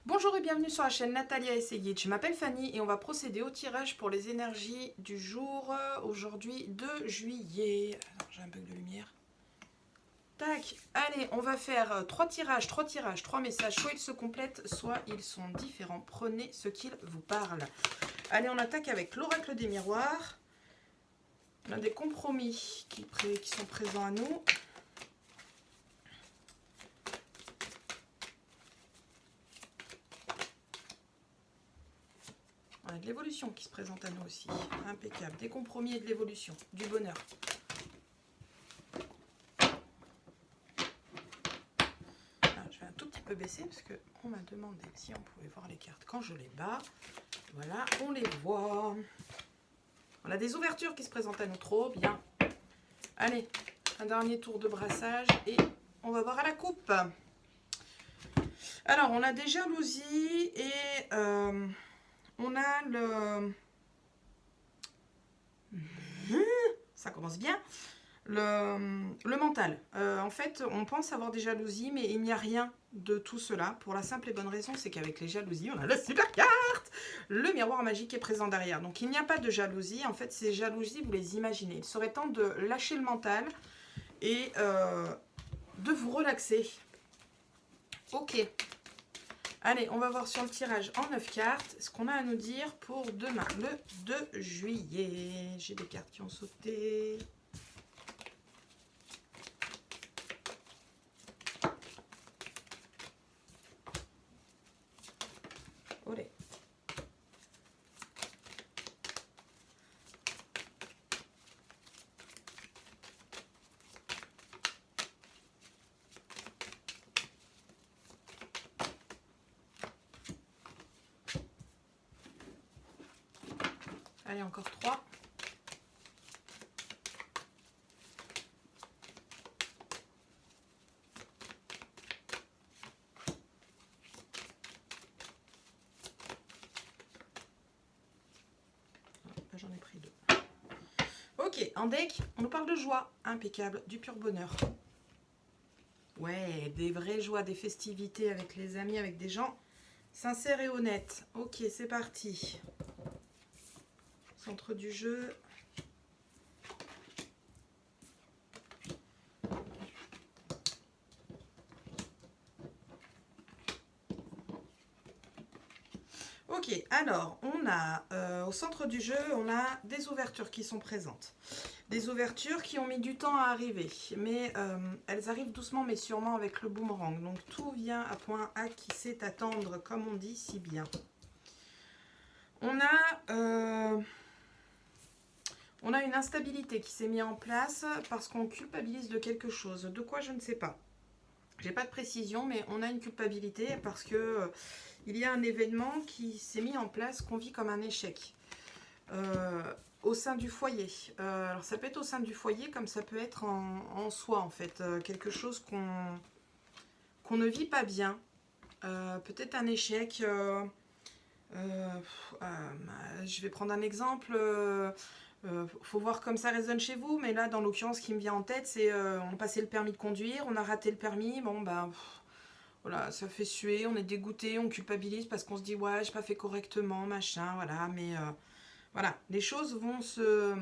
Bonjour et bienvenue sur la chaîne Natalia Essayid. Je m'appelle Fanny et on va procéder au tirage pour les énergies du jour, aujourd'hui 2 juillet. Alors, j'ai un bug de lumière. Tac, allez, on va faire 3 tirages, 3 messages. Soit ils se complètent, soit ils sont différents. Prenez ce qu'il vous parle. Allez, on attaque avec l'oracle des miroirs. On a des compromis qui sont présents à nous. On a de l'évolution qui se présente à nous aussi. Impeccable. Des compromis et de l'évolution. Du bonheur. Alors, je vais un tout petit peu baisser parce qu'on m'a demandé si on pouvait voir les cartes quand je les bats. Voilà, on les voit. On a des ouvertures qui se présentent à nous. Trop bien. Allez, un dernier tour de brassage et on va voir à la coupe. Alors, on a des jalousies et on a le... Ça commence bien. Le mental. En fait, on pense avoir des jalousies, mais il n'y a rien de tout cela. Pour la simple et bonne raison, c'est qu'avec les jalousies, on a la super carte. Le miroir magique est présent derrière. Donc, il n'y a pas de jalousie. En fait, ces jalousies, vous les imaginez. Il serait temps de lâcher le mental et de vous relaxer. Ok. Allez, on va voir sur le tirage en 9 cartes ce qu'on a à nous dire pour demain, le 2 juillet. J'ai des cartes qui ont sauté. Olé. Allez, encore 3. J'en ai pris 2. Ok, en deck, on nous parle de joie. Impeccable, du pur bonheur. Ouais, des vraies joies, des festivités avec les amis, avec des gens sincères et honnêtes. Ok, c'est parti. Centre du jeu. Ok, alors, on a au centre du jeu, on a des ouvertures qui sont présentes. Des ouvertures qui ont mis du temps à arriver, mais elles arrivent doucement mais sûrement avec le boomerang. Donc tout vient à point A qui sait attendre, comme on dit si bien. On a une instabilité qui s'est mise en place parce qu'on culpabilise de quelque chose. De quoi, je ne sais pas. J'ai pas de précision, mais on a une culpabilité parce que il y a un événement qui s'est mis en place qu'on vit comme un échec. Au sein du foyer. Alors ça peut être au sein du foyer comme ça peut être en soi en fait. Quelque chose qu'on ne vit pas bien. Peut-être un échec. Je vais prendre un exemple. Faut voir comme ça résonne chez vous, mais là dans l'occurrence ce qui me vient en tête c'est on a passé le permis de conduire, on a raté le permis, bon ben voilà, ça fait suer, on est dégoûté, on culpabilise parce qu'on se dit ouais j'ai pas fait correctement, machin, voilà, mais voilà, les choses vont se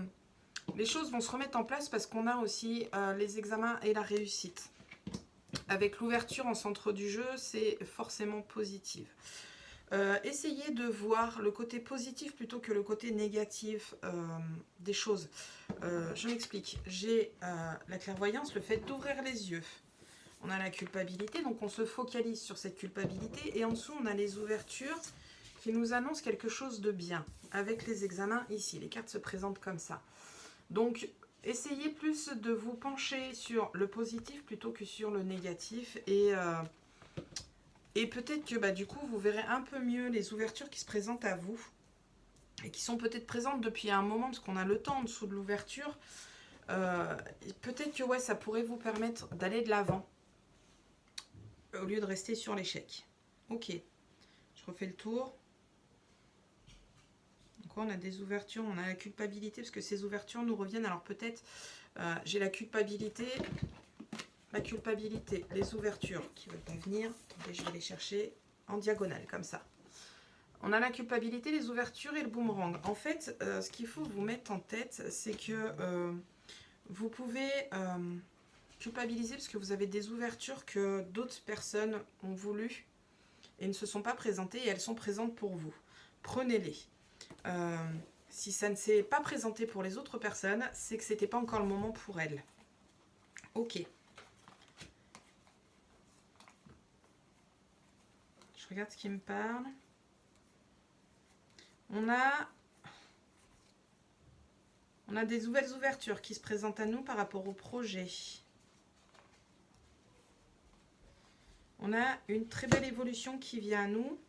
remettre en place parce qu'on a aussi les examens et la réussite. Avec l'ouverture en centre du jeu, c'est forcément positif. Essayez de voir le côté positif plutôt que le côté négatif des choses. Je m'explique. J'ai la clairvoyance, le fait d'ouvrir les yeux. On a la culpabilité, donc on se focalise sur cette culpabilité. Et en dessous, on a les ouvertures qui nous annoncent quelque chose de bien. Avec les examens ici, les cartes se présentent comme ça. Donc, essayez plus de vous pencher sur le positif plutôt que sur le négatif. Et peut-être que du coup, vous verrez un peu mieux les ouvertures qui se présentent à vous. Et qui sont peut-être présentes depuis un moment, parce qu'on a le temps en dessous de l'ouverture. Peut-être que ouais, ça pourrait vous permettre d'aller de l'avant au lieu de rester sur l'échec. Ok, je refais le tour. Donc on a des ouvertures, on a la culpabilité, parce que ces ouvertures nous reviennent. Alors peut-être, j'ai la culpabilité, les ouvertures qui ne veulent pas venir. Attendez, je vais les chercher. en diagonale, comme ça. On a la culpabilité, les ouvertures et le boomerang. En fait, ce qu'il faut vous mettre en tête, c'est que vous pouvez culpabiliser parce que vous avez des ouvertures que d'autres personnes ont voulu et ne se sont pas présentées et elles sont présentes pour vous. Prenez-les. Si ça ne s'est pas présenté pour les autres personnes, c'est que ce n'était pas encore le moment pour elles. Ok. Je regarde ce qui me parle. On a des nouvelles ouvertures qui se présentent à nous par rapport au projet. On a une très belle évolution qui vient à nous.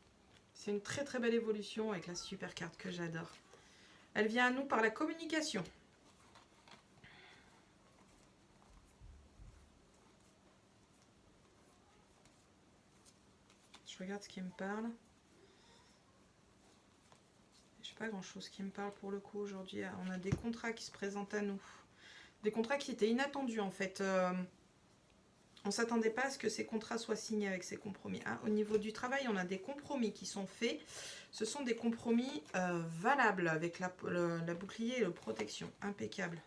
C'est une très très belle évolution avec la super carte que j'adore. Elle vient à nous par la communication. Je regarde ce qui me parle. Je sais pas grand chose qui me parle pour le coup aujourd'hui. On a des contrats qui se présentent à nous. Des contrats qui étaient inattendus en fait. On ne s'attendait pas à ce que ces contrats soient signés avec ces compromis. Ah, au niveau du travail, on a des compromis qui sont faits. Ce sont des compromis valables avec la bouclier et la protection. Impeccable.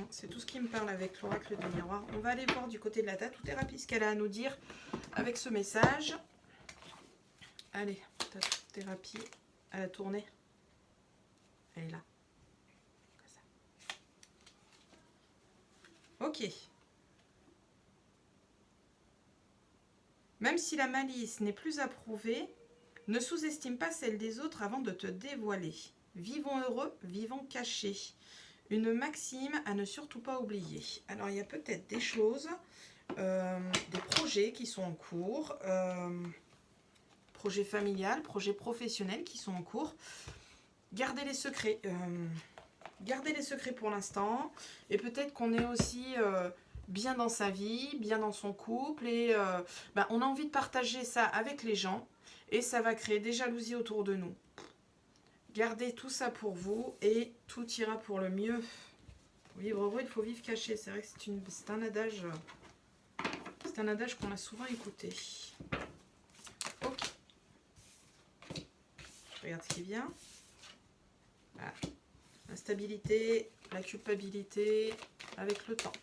C'est tout ce qui me parle avec l'oracle du miroir. On va aller voir du côté de la tatou-thérapie ce qu'elle a à nous dire avec ce message. Allez, tatou-thérapie, elle a tourné. Elle est là. Ok. Même si la malice n'est plus approuvée, ne sous-estime pas celle des autres avant de te dévoiler. Vivons heureux, vivons cachés. Une maxime à ne surtout pas oublier. Alors, il y a peut-être des choses, des projets qui sont en cours, projets familial, projets professionnels qui sont en cours. Gardez les secrets. Gardez les secrets pour l'instant. Et peut-être qu'on est aussi bien dans sa vie, bien dans son couple. Et on a envie de partager ça avec les gens. Et ça va créer des jalousies autour de nous. Gardez tout ça pour vous et tout ira pour le mieux. Pour vivre heureux, il faut vivre caché. C'est vrai que c'est un adage. C'est un adage qu'on a souvent écouté. Ok. Je regarde ce qui vient. Voilà. La stabilité, la culpabilité avec le temps.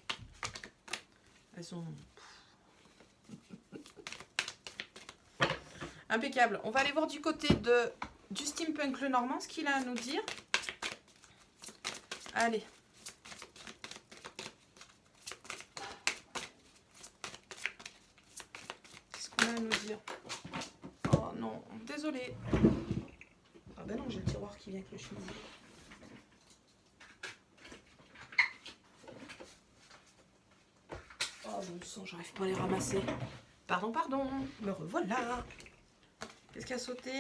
Elles sont... Impeccable. On va aller voir du côté du steampunk le normand, ce qu'il a à nous dire. Allez. Qu'est-ce qu'on a à nous dire? Oh non, désolé. Ah ben non, j'ai le tiroir qui vient avec le chemisier. Oh bon sang, j'arrive pas à les ramasser. Pardon, pardon, me revoilà. Qu'est-ce qui a sauté?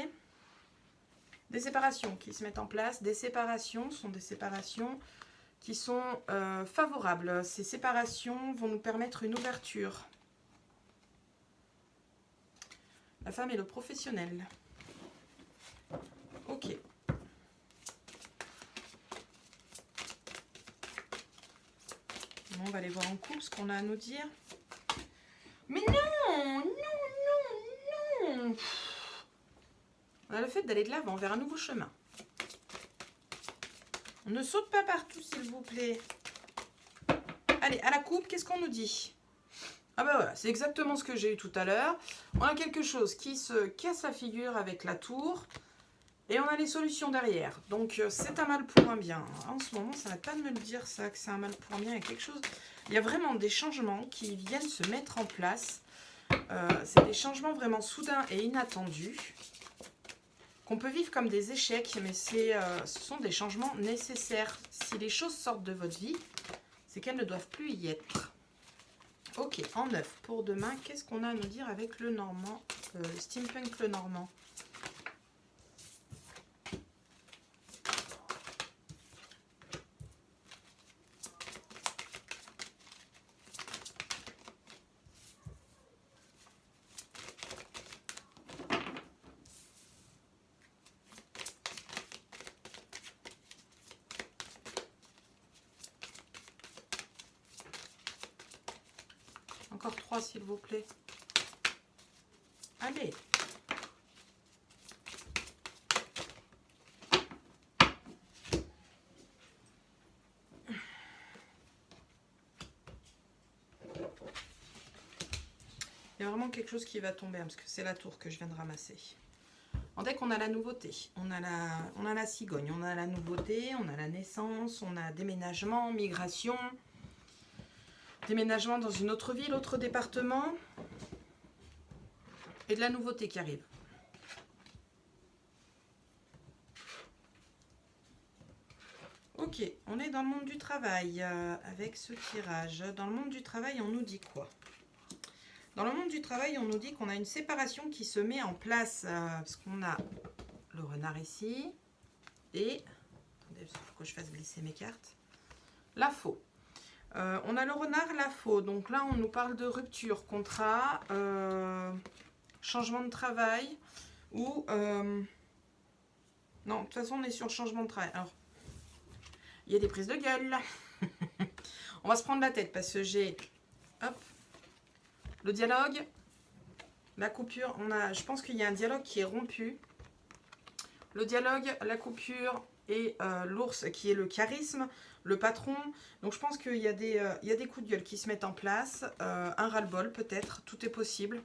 Des séparations qui se mettent en place. Des séparations sont des séparations qui sont favorables. Ces séparations vont nous permettre une ouverture. La femme et le professionnel. Ok. On va aller voir en couple ce qu'on a à nous dire. Mais non, non, non, non. On a le fait d'aller de l'avant vers un nouveau chemin. On ne saute pas partout, s'il vous plaît. Allez, à la coupe, qu'est-ce qu'on nous dit? Ah bah voilà, c'est exactement ce que j'ai eu tout à l'heure. On a quelque chose qui se casse la figure avec la tour. Et on a les solutions derrière. Donc c'est un mal pour un bien. En ce moment, ça n'arrête pas de me le dire, ça, que c'est un mal pour un bien. Il y a quelque chose... Il y a vraiment des changements qui viennent se mettre en place. C'est des changements vraiment soudains et inattendus. Qu'on peut vivre comme des échecs, mais ce sont des changements nécessaires. Si les choses sortent de votre vie, c'est qu'elles ne doivent plus y être. Ok, en neuf pour demain, qu'est-ce qu'on a à nous dire avec le normand, steampunk le normand? Encore 3 s'il vous plaît. Allez. Il y a vraiment quelque chose qui va tomber, hein, parce que c'est la tour que je viens de ramasser. En deck, on a la nouveauté, on a la cigogne, on a la nouveauté, on a la naissance, on a déménagement, migration, déménagement dans une autre ville, autre département, et de la nouveauté qui arrive. Ok, on est dans le monde du travail avec ce tirage. Dans le monde du travail, on nous dit quoi? Dans le monde du travail, on nous dit qu'on a une séparation qui se met en place, parce qu'on a le renard ici, et, attendez, il faut que je fasse glisser mes cartes, la faux. On a le renard, la faux, donc là on nous parle de rupture, contrat, changement de travail, ou, non, de toute façon on est sur changement de travail. Alors, il y a des prises de gueule, on va se prendre la tête, parce que j'ai, hop, le dialogue, la coupure, je pense qu'il y a un dialogue qui est rompu. Le dialogue, la coupure et l'ours qui est le charisme, le patron. Donc je pense qu'il y a des coups de gueule qui se mettent en place. Un ras-le-bol peut-être, tout est possible.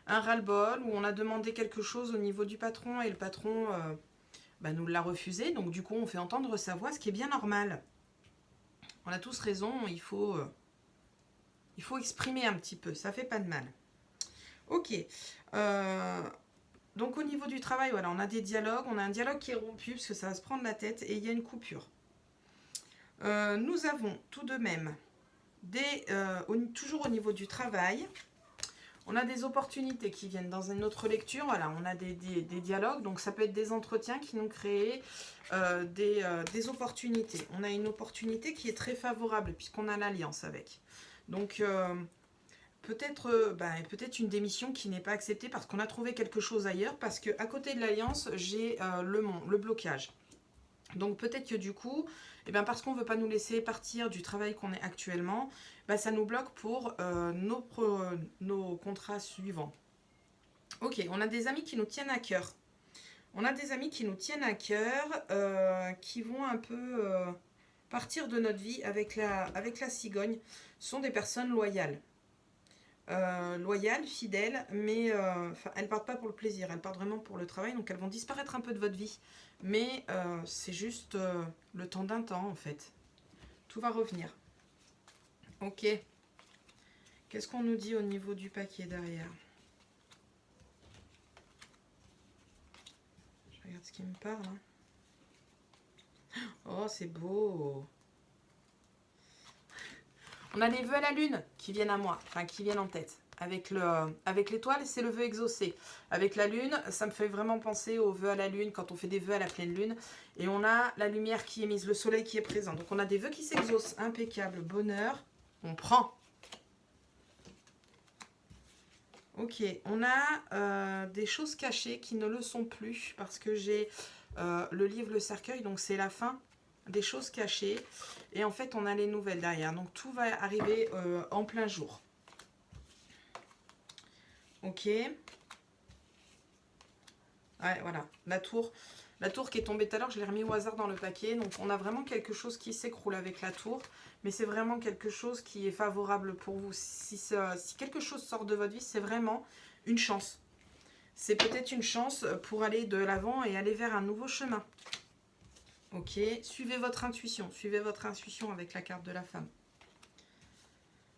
Un ras-le-bol où on a demandé quelque chose au niveau du patron et le patron nous l'a refusé. Donc du coup on fait entendre sa voix, ce qui est bien normal. On a tous raison, il faut exprimer un petit peu, ça fait pas de mal. Ok. Donc au niveau du travail, voilà, on a des dialogues. On a un dialogue qui est rompu parce que ça va se prendre la tête et il y a une coupure. Nous avons tout de même, toujours au niveau du travail, on a des opportunités qui viennent dans une autre lecture. Voilà, on a des dialogues, donc ça peut être des entretiens qui nous créent des opportunités. On a une opportunité qui est très favorable puisqu'on a l'alliance avec. Donc peut-être une démission qui n'est pas acceptée parce qu'on a trouvé quelque chose ailleurs, parce qu'à côté de l'alliance, j'ai le blocage. Donc peut-être que du coup, parce qu'on ne veut pas nous laisser partir du travail qu'on est actuellement, ça nous bloque pour nos contrats suivants. Ok, on a des amis qui nous tiennent à cœur. On a des amis qui nous tiennent à cœur, qui vont un peu partir de notre vie avec la cigogne. Ce sont des personnes loyales. Loyales, fidèles, mais elles partent pas pour le plaisir, elles partent vraiment pour le travail, donc elles vont disparaître un peu de votre vie. Mais c'est juste le temps d'un temps en fait. Tout va revenir. Ok. Qu'est-ce qu'on nous dit au niveau du paquet derrière? Je regarde ce qui me parle. Oh, c'est beau. On a les vœux à la lune qui viennent à moi, enfin qui viennent en tête. Avec l'étoile, c'est le vœu exaucé. Avec la lune, ça me fait vraiment penser aux vœux à la lune, quand on fait des vœux à la pleine lune. Et on a la lumière qui est mise, le soleil qui est présent. Donc on a des vœux qui s'exaucent. Impeccable, bonheur, on prend. Ok, on a des choses cachées qui ne le sont plus. Parce que j'ai le livre, le cercueil, donc c'est la fin des choses cachées. Et en fait, on a les nouvelles derrière. Donc tout va arriver en plein jour. Ok. Ouais, voilà. La tour qui est tombée tout à l'heure, je l'ai remis au hasard dans le paquet. Donc on a vraiment quelque chose qui s'écroule avec la tour. Mais c'est vraiment quelque chose qui est favorable pour vous. Si quelque chose sort de votre vie, c'est vraiment une chance. C'est peut-être une chance pour aller de l'avant et aller vers un nouveau chemin. Ok. Suivez votre intuition. Suivez votre intuition avec la carte de la femme.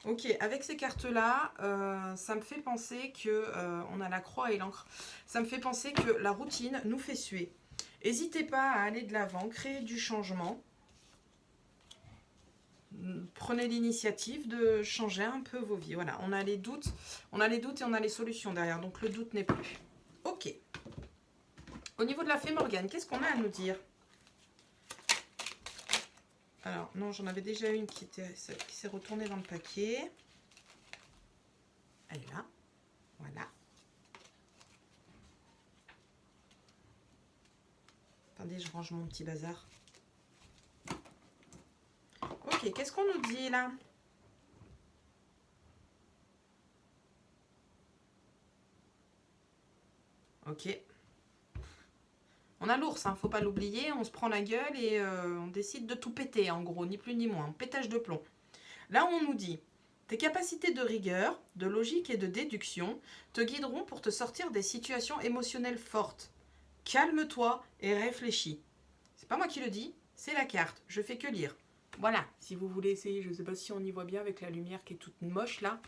Ok, avec ces cartes-là, ça me fait penser que, on a la croix et l'encre, ça me fait penser que la routine nous fait suer. N'hésitez pas à aller de l'avant, créer du changement. Prenez l'initiative de changer un peu vos vies. Voilà, on a les doutes et on a les solutions derrière, donc le doute n'est plus. Ok. Au niveau de la fée Morgane, qu'est-ce qu'on a à nous dire? Alors, non, j'en avais déjà une qui s'est retournée dans le paquet. Elle est là. Voilà. Attendez, je range mon petit bazar. Ok, qu'est-ce qu'on nous dit là? Ok. On a l'ours, hein, faut pas l'oublier. On se prend la gueule et on décide de tout péter, en gros, ni plus ni moins. Pétage de plomb. Là, on nous dit, tes capacités de rigueur, de logique et de déduction te guideront pour te sortir des situations émotionnelles fortes. Calme-toi et réfléchis. C'est pas moi qui le dis, c'est la carte. Je fais que lire. Voilà, si vous voulez essayer, je ne sais pas si on y voit bien avec la lumière qui est toute moche là.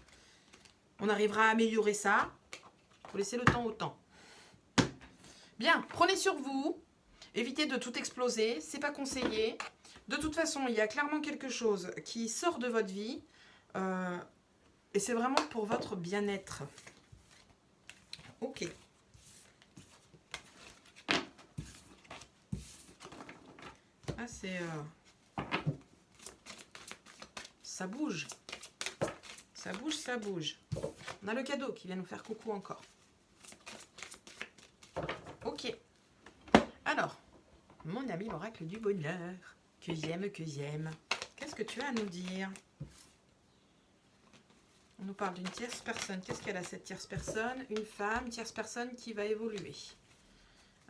On arrivera à améliorer ça. Faut laisser le temps au temps. Bien, prenez sur vous. Évitez de tout exploser, c'est pas conseillé. De toute façon, il y a clairement quelque chose qui sort de votre vie. Et c'est vraiment pour votre bien-être. Ok. Ah, c'est... Ça bouge. Ça bouge, ça bouge. On a le cadeau qui vient nous faire coucou encore. Ok. Alors, mon ami l'oracle du bonheur, que j'aime, que j'aime. Qu'est-ce que tu as à nous dire? On nous parle d'une tierce personne. Qu'est-ce qu'elle a, cette tierce personne? Une femme, tierce personne qui va évoluer.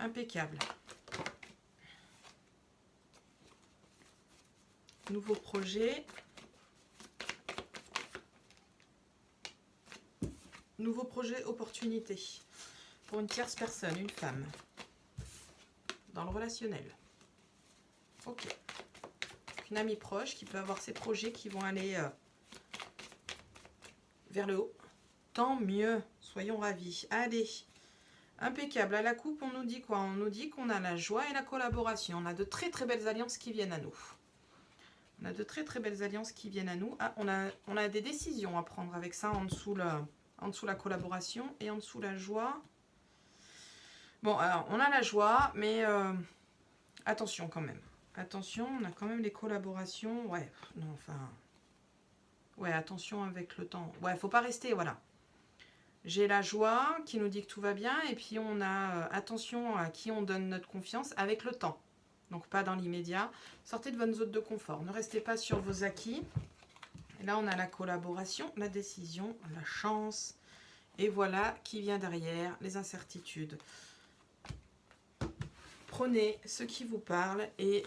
Impeccable. Nouveau projet. Nouveau projet, opportunité. Pour une tierce personne, une femme. Dans le relationnel. Ok. Une amie proche qui peut avoir ses projets qui vont aller vers le haut. Tant mieux. Soyons ravis. Allez. Impeccable. À la coupe, on nous dit quoi? On nous dit qu'on a la joie et la collaboration. On a de très très belles alliances qui viennent à nous. On a de très très belles alliances qui viennent à nous. Ah, on a des décisions à prendre avec ça en dessous la collaboration et en dessous la joie. Bon, alors, on a la joie, mais attention quand même. Attention, on a quand même les collaborations. Ouais, non, enfin... Ouais, attention avec le temps. Ouais, faut pas rester, voilà. J'ai la joie qui nous dit que tout va bien. Et puis, on a attention à qui on donne notre confiance avec le temps. Donc, pas dans l'immédiat. Sortez de votre zone de confort. Ne restez pas sur vos acquis. Et là, on a la collaboration, la décision, la chance. Et voilà qui vient derrière, les incertitudes. Prenez ce qui vous parle et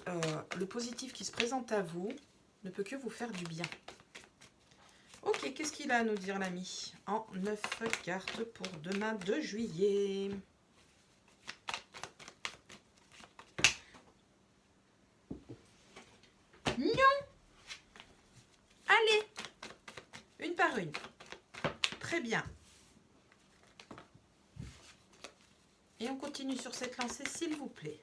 le positif qui se présente à vous ne peut que vous faire du bien. Ok, qu'est-ce qu'il a à nous dire l'ami? En 9 cartes pour demain 2 juillet. Non! Allez! Une par une. Très bien. Et on continue sur cette lancée, s'il vous plaît.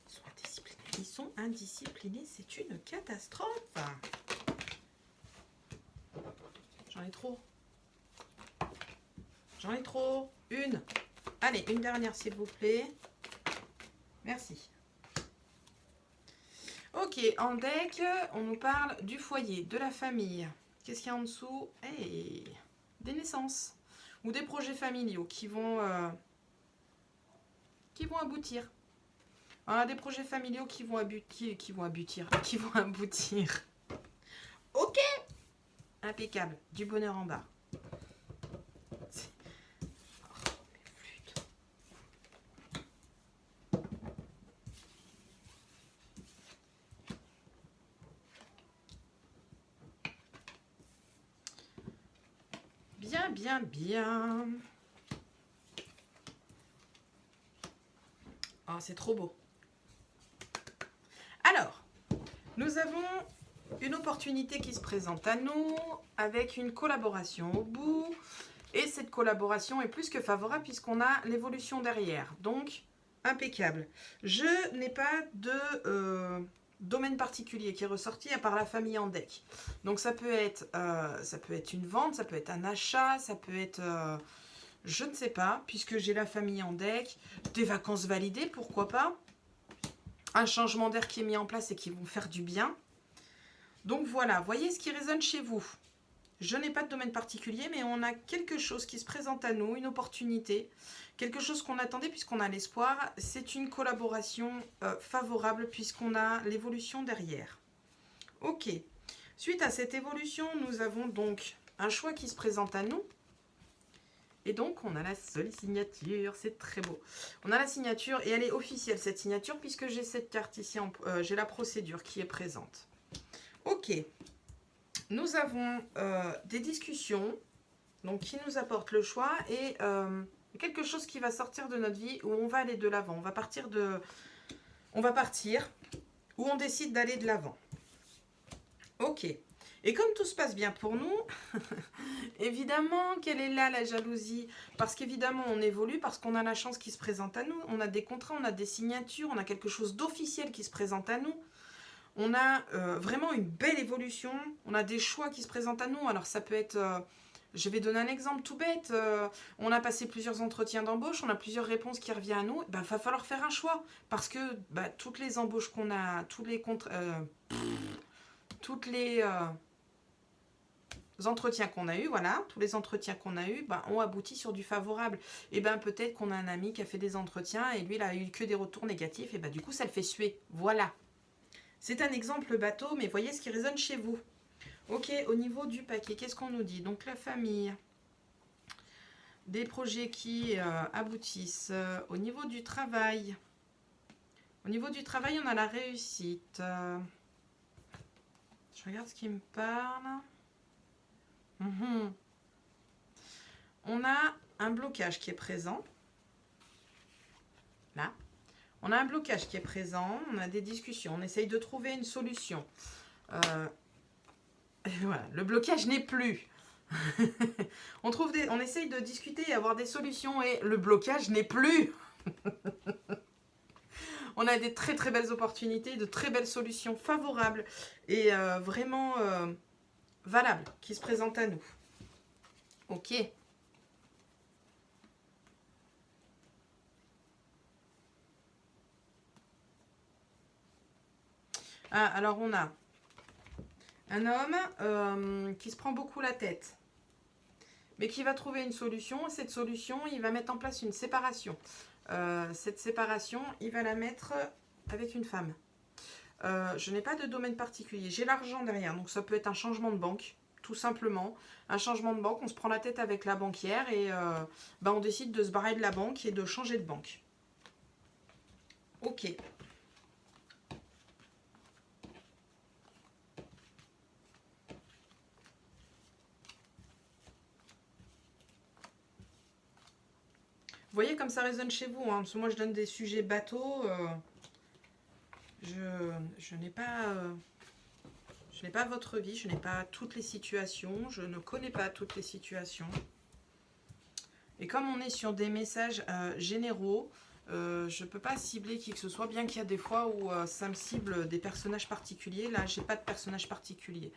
Sois discipliné. Ils sont indisciplinés, c'est une catastrophe. J'en ai trop. J'en ai trop. Une. Allez, une dernière, s'il vous plaît. Merci. Ok, en deck, on nous parle du foyer, de la famille. Qu'est-ce qu'il y a en dessous? Hey, des naissances. Ou des projets familiaux qui vont aboutir. Voilà, des projets familiaux qui vont aboutir. Ok. Impeccable. Du bonheur en bas. Bien, bien, bien. Oh, c'est trop beau. Alors, nous avons une opportunité qui se présente à nous avec une collaboration au bout. Et cette collaboration est plus que favorable puisqu'on a l'évolution derrière. Donc, impeccable. Je n'ai pas de domaine particulier qui est ressorti à part la famille en deck. Donc, ça peut être une vente, ça peut être un achat, ça peut être... je ne sais pas, puisque j'ai la famille en deck. Des vacances validées, pourquoi pas. Un changement d'air qui est mis en place et qui vont faire du bien. Donc voilà, voyez ce qui résonne chez vous. Je n'ai pas de domaine particulier, mais on a quelque chose qui se présente à nous, une opportunité, quelque chose qu'on attendait puisqu'on a l'espoir. C'est une collaboration favorable puisqu'on a l'évolution derrière. Ok. Suite à cette évolution, nous avons donc un choix qui se présente à nous. Et donc, on a la seule signature. C'est très beau. On a la signature et elle est officielle, cette signature, puisque j'ai cette carte ici, j'ai la procédure qui est présente. Ok. Nous avons des discussions donc, qui nous apportent le choix et quelque chose qui va sortir de notre vie où on va aller de l'avant. On va partir où on décide d'aller de l'avant. Ok. Et comme tout se passe bien pour nous, évidemment qu'elle est là, la jalousie. Parce qu'évidemment, on évolue, parce qu'on a la chance qui se présente à nous. On a des contrats, on a des signatures, on a quelque chose d'officiel qui se présente à nous. On a vraiment une belle évolution. On a des choix qui se présentent à nous. Alors ça peut être... je vais donner un exemple tout bête. On a passé plusieurs entretiens d'embauche. On a plusieurs réponses qui reviennent à nous. Il va falloir faire un choix. Parce que toutes les embauches qu'on a, toutes les entretiens qu'on a eu, voilà, tous les entretiens qu'on a eu ont abouti sur du favorable. Et peut-être qu'on a un ami qui a fait des entretiens et lui, il a eu que des retours négatifs. Et du coup, ça le fait suer. Voilà. C'est un exemple bateau, mais voyez ce qui résonne chez vous. Ok, au niveau du paquet, qu'est-ce qu'on nous dit? Donc la famille, des projets qui aboutissent. Au niveau du travail, on a la réussite. Je regarde ce qui me parle. On a un blocage qui est présent. Là. On a un blocage qui est présent. On a des discussions. On essaye de trouver une solution. Voilà, le blocage n'est plus. On essaye de discuter et avoir des solutions et le blocage n'est plus. On a des très très belles opportunités, de très belles solutions favorables et vraiment valables qui se présentent à nous. Ok. Ah, alors on a un homme qui se prend beaucoup la tête, mais qui va trouver une solution. Cette solution, il va mettre en place une séparation. Cette séparation, il va la mettre avec une femme. Je n'ai pas de domaine particulier. J'ai l'argent derrière, donc ça peut être un changement de banque, tout simplement. Un changement de banque, on se prend la tête avec la banquière et on décide de se barrer de la banque et de changer de banque. Ok. Vous voyez comme ça résonne chez vous, hein, parce que moi je donne des sujets bateaux. Je n'ai pas votre vie, je n'ai pas toutes les situations, je ne connais pas toutes les situations. Et comme on est sur des messages généraux, je ne peux pas cibler qui que ce soit, bien qu'il y a des fois où ça me cible des personnages particuliers. Là, j'ai pas de personnage particulier.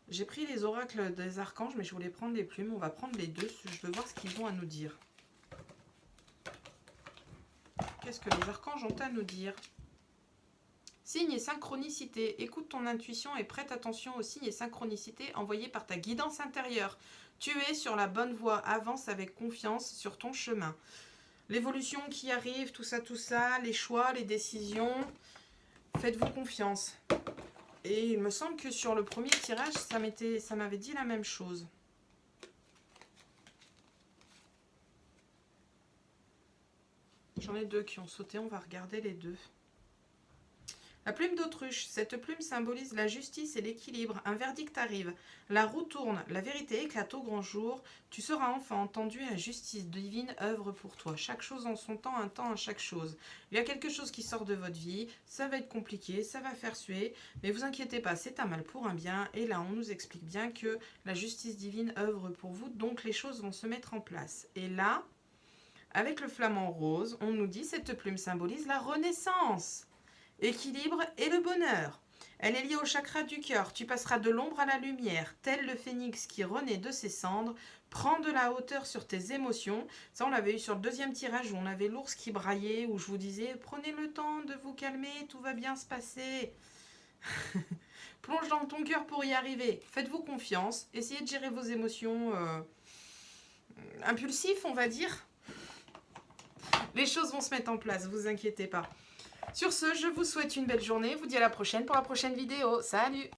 J'ai pris les oracles des archanges, mais je voulais prendre les plumes. On va prendre les deux, je veux voir ce qu'ils ont à nous dire. Qu'est-ce que les archanges ont à nous dire? Signe et synchronicité. Écoute ton intuition et prête attention aux signes et synchronicités envoyés par ta guidance intérieure. Tu es sur la bonne voie. Avance avec confiance sur ton chemin. L'évolution qui arrive, tout ça, les choix, les décisions. Faites-vous confiance. Et il me semble que sur le premier tirage, ça m'avait dit la même chose. J'en ai deux qui ont sauté, on va regarder les deux. La plume d'autruche. Cette plume symbolise la justice et l'équilibre. Un verdict arrive. La roue tourne. La vérité éclate au grand jour. Tu seras enfin entendu et la justice divine œuvre pour toi. Chaque chose en son temps, un temps à chaque chose. Il y a quelque chose qui sort de votre vie. Ça va être compliqué, ça va faire suer. Mais vous inquiétez pas, c'est un mal pour un bien. Et là, on nous explique bien que la justice divine œuvre pour vous. Donc, les choses vont se mettre en place. Et là, avec le flamant rose, on nous dit cette plume symbolise la renaissance, équilibre et le bonheur. Elle est liée au chakra du cœur. Tu passeras de l'ombre à la lumière, tel le phénix qui renaît de ses cendres. Prends de la hauteur sur tes émotions. Ça, on l'avait eu sur le deuxième tirage où on avait l'ours qui braillait, où je vous disais, prenez le temps de vous calmer, tout va bien se passer. Plonge dans ton cœur pour y arriver. Faites-vous confiance. Essayez de gérer vos émotions impulsives, on va dire. Les choses vont se mettre en place, vous inquiétez pas. Sur ce, je vous souhaite une belle journée. Je vous dis à la prochaine pour la prochaine vidéo. Salut!